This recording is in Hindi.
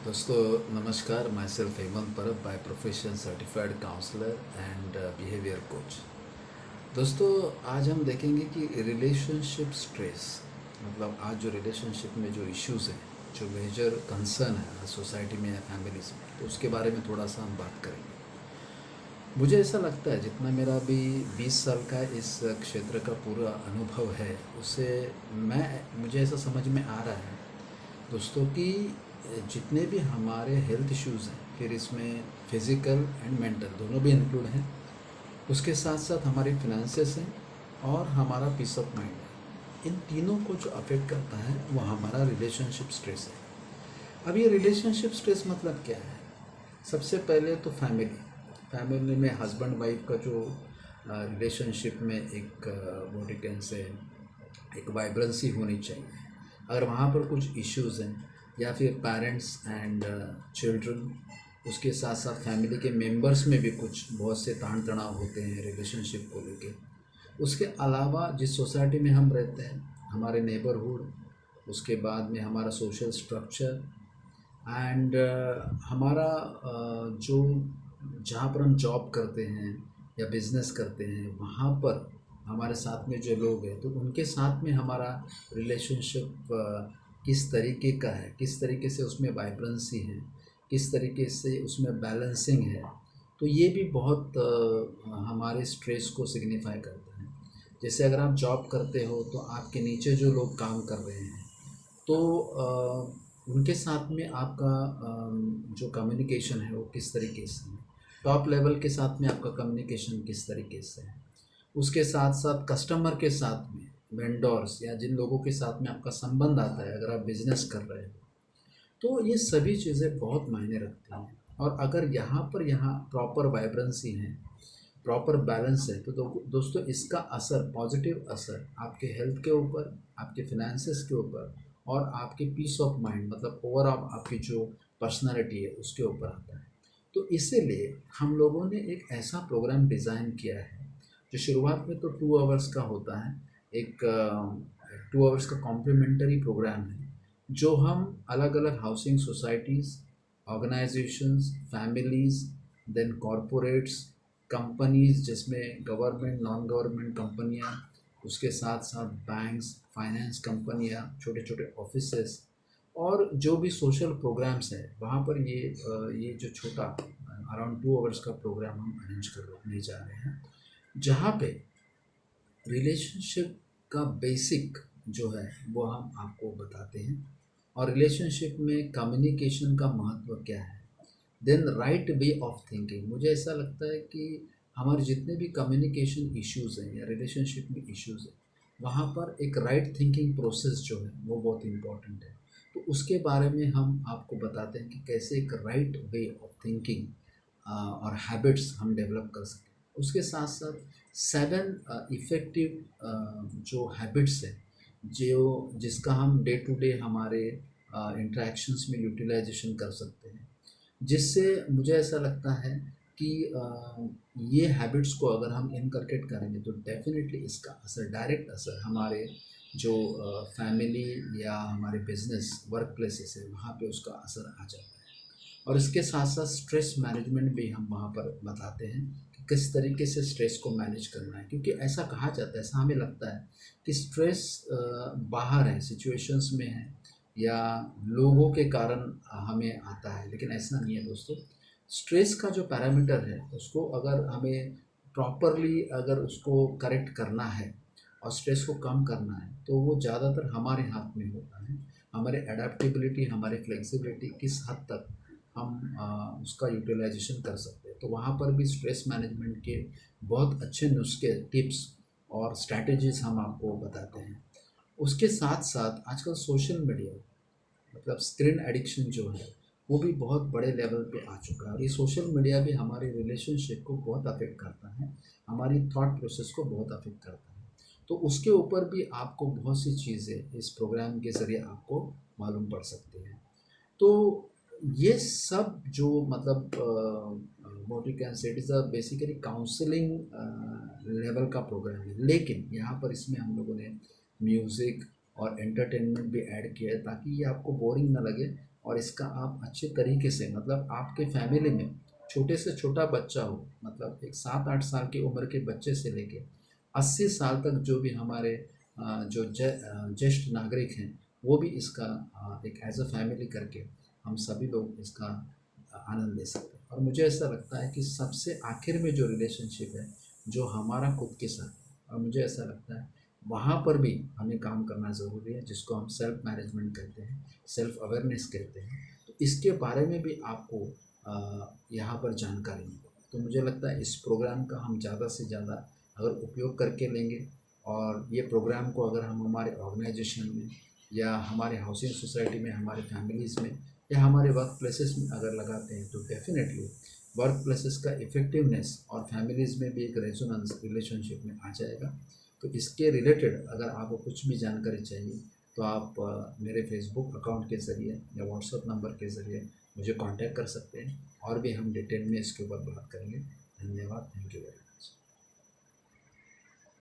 दोस्तों नमस्कार। My self Hemant Parab, by profession certified counsellor and behaviour coach. दोस्तों आज हम देखेंगे कि रिलेशनशिप स्ट्रेस मतलब आज जो रिलेशनशिप में जो इश्यूज़ हैं, जो मेजर कंसर्न है सोसाइटी में या फैमिलीज में, तो उसके बारे में थोड़ा सा हम बात करेंगे। मुझे ऐसा लगता है जितना मेरा अभी 20 साल का इस क्षेत्र का पूरा अनुभव है, उससे मुझे ऐसा समझ में आ रहा है दोस्तों कि जितने भी हमारे हेल्थ इश्यूज़ हैं, फिर इसमें फिज़िकल एंड मेंटल दोनों भी इंक्लूड हैं, उसके साथ साथ हमारी फिनेंसेस हैं और हमारा पीस ऑफ माइंड है। इन तीनों को जो अफेक्ट करता है वो हमारा रिलेशनशिप स्ट्रेस है। अब ये रिलेशनशिप स्ट्रेस मतलब क्या है? सबसे पहले तो फैमिली में हस्बैंड वाइफ का जो रिलेशनशिप में एक व्हाट यू कैन से एक वाइब्रेंसी होनी चाहिए। अगर वहाँ पर कुछ इश्यूज़ हैं या फिर पेरेंट्स एंड चिल्ड्रन, उसके साथ साथ फैमिली के मेंबर्स में भी कुछ बहुत से ताण तनाव होते हैं रिलेशनशिप को लेके। उसके अलावा जिस सोसाइटी में हम रहते हैं, हमारे नेबरहुड, उसके बाद में हमारा सोशल स्ट्रक्चर एंड हमारा जो जहाँ पर हम जॉब करते हैं या बिज़नेस करते हैं, वहाँ पर हमारे साथ में जो लोग हैं, तो उनके साथ में हमारा रिलेशनशिप किस तरीके का है, किस तरीके से उसमें वाइब्रेंसी है, किस तरीके से उसमें बैलेंसिंग है। तो ये भी बहुत हमारे स्ट्रेस को सिग्निफाई करता है। जैसे अगर आप जॉब करते हो तो आपके नीचे जो लोग काम कर रहे हैं, तो उनके साथ में आपका जो कम्युनिकेशन है वो किस तरीके से है, टॉप लेवल के साथ में आपका कम्युनिकेशन किस तरीके से है, उसके साथ साथ कस्टमर के साथ में, वेंडर्स या जिन लोगों के साथ में आपका संबंध आता है अगर आप बिजनेस कर रहे हो, तो ये सभी चीज़ें बहुत मायने रखती हैं। और अगर यहाँ प्रॉपर वाइब्रेंसी है, प्रॉपर बैलेंस है, तो दोस्तों इसका असर, पॉजिटिव असर आपके हेल्थ के ऊपर, आपके फिनेंसेस के ऊपर और आपके पीस ऑफ माइंड मतलब ओवरऑल आपकी जो पर्सनालिटी है उसके ऊपर आता है। तो इसीलिए हम लोगों ने एक ऐसा प्रोग्राम डिज़ाइन किया है जो शुरुआत में तो 2 आवर्स का होता है। एक 2 आवर्स का कॉम्प्लीमेंट्री प्रोग्राम है जो हम अलग अलग housing societies, organisations, families, then corporates, companies जिसमें गवर्नमेंट, नॉन गवर्नमेंट कंपनियां, उसके साथ साथ बैंक्स, फाइनेंस कंपनियां, छोटे छोटे ऑफिसेस और जो भी सोशल प्रोग्राम्स हैं वहाँ पर ये जो छोटा अराउंड 2 आवर्स का प्रोग्राम हम अरेंज करने जा रहे हैं, जहाँ पे रिलेशनशिप का बेसिक जो है वो हम आपको बताते हैं और रिलेशनशिप में कम्युनिकेशन का महत्व क्या है, then right way of thinking. मुझे ऐसा लगता है कि हमारे जितने भी कम्युनिकेशन इश्यूज़ हैं या रिलेशनशिप में इश्यूज़ हैं, वहाँ पर एक राइट थिंकिंग प्रोसेस जो है वो बहुत इम्पॉर्टेंट है। तो उसके बारे में हम आपको बताते हैं कि कैसे एक राइट वे ऑफ थिंकिंग और हैबिट्स हम डेवलप कर सकें। उसके साथ साथ 7 इफ़ेक्टिव जो हैबिट्स हैं, जो जिसका हम डे टू डे हमारे इंटरेक्शंस में यूटिलाइजेशन कर सकते हैं, जिससे मुझे ऐसा लगता है कि ये हैबिट्स को अगर हम इनकलकेट करेंगे तो डेफिनेटली इसका असर, डायरेक्ट असर हमारे जो फैमिली या हमारे बिजनेस वर्क प्लेसेस है वहाँ पे उसका असर आ जाता है। और इसके साथ साथ स्ट्रेस मैनेजमेंट भी हम वहाँ पर बताते हैं कि किस तरीके से स्ट्रेस को मैनेज करना है, क्योंकि ऐसा कहा जाता है, ऐसा हमें लगता है कि स्ट्रेस बाहर है, सिचुएशंस में है या लोगों के कारण हमें आता है, लेकिन ऐसा नहीं है दोस्तों। स्ट्रेस का जो पैरामीटर है उसको अगर हमें प्रॉपरली अगर उसको करेक्ट करना है और स्ट्रेस को कम करना है तो वो ज़्यादातर हमारे हाथ में होता है। हमारे एडेप्टेबिलिटी, हमारे फ्लेक्सिबिलिटी किस हद तक हम उसका यूटिलाइजेशन कर सकते हैं, तो वहाँ पर भी स्ट्रेस मैनेजमेंट के बहुत अच्छे नुस्खे, टिप्स और स्ट्रैटेजीज हम आपको बताते हैं। उसके साथ साथ आजकल सोशल मीडिया मतलब स्क्रीन एडिक्शन जो है वो भी बहुत बड़े लेवल पे आ चुका है और ये सोशल मीडिया भी हमारे रिलेशनशिप को बहुत अफेक्ट करता है, हमारी थॉट प्रोसेस को बहुत अफेक्ट करता है। तो उसके ऊपर भी आपको बहुत सी चीज़ें इस प्रोग्राम के ज़रिए आपको मालूम पड़ सकती हैं। तो ये सब जो मतलब what you can say it is a basically counselling level का प्रोग्राम है, लेकिन यहाँ पर इसमें हम लोगों ने म्यूज़िक और एंटरटेनमेंट भी ऐड किया है ताकि ये आपको बोरिंग ना लगे और इसका आप अच्छे तरीके से, मतलब आपके फैमिली में छोटे से छोटा बच्चा हो, मतलब एक 7-8 साल की उम्र के बच्चे से लेके 80 साल तक जो भी हमारे जो ज्येष्ठ नागरिक हैं, वो भी इसका एक एज अ फैमिली करके हम सभी लोग इसका आनंद ले सकते हैं। और मुझे ऐसा लगता है कि सबसे आखिर में जो रिलेशनशिप है, जो हमारा खुद के साथ है, और मुझे ऐसा लगता है वहाँ पर भी हमें काम करना ज़रूरी है, जिसको हम सेल्फ मैनेजमेंट कहते हैं, सेल्फ अवेयरनेस कहते हैं। तो इसके बारे में भी आपको यहाँ पर जानकारी मिले। तो मुझे लगता है इस प्रोग्राम का हम ज़्यादा से ज़्यादा अगर उपयोग करके लेंगे, और ये प्रोग्राम को अगर हम हमारे ऑर्गेनाइजेशन में या हमारे हाउसिंग सोसाइटी में, हमारे फैमिलीज़ में या हमारे वर्क प्लेसेस में अगर लगाते हैं, तो डेफिनेटली वर्क प्लेसेस का इफ़ेक्टिवनेस और फैमिलीज़ में भी एक रेजोनेंस रिलेशनशिप में आ जाएगा। तो इसके रिलेटेड अगर आपको कुछ भी जानकारी चाहिए, तो आप मेरे फेसबुक अकाउंट के ज़रिए या व्हाट्सएप नंबर के ज़रिए मुझे कांटेक्ट कर सकते हैं, और भी हम डिटेल में इसके ऊपर बात करेंगे। धन्यवाद। Thank you very much.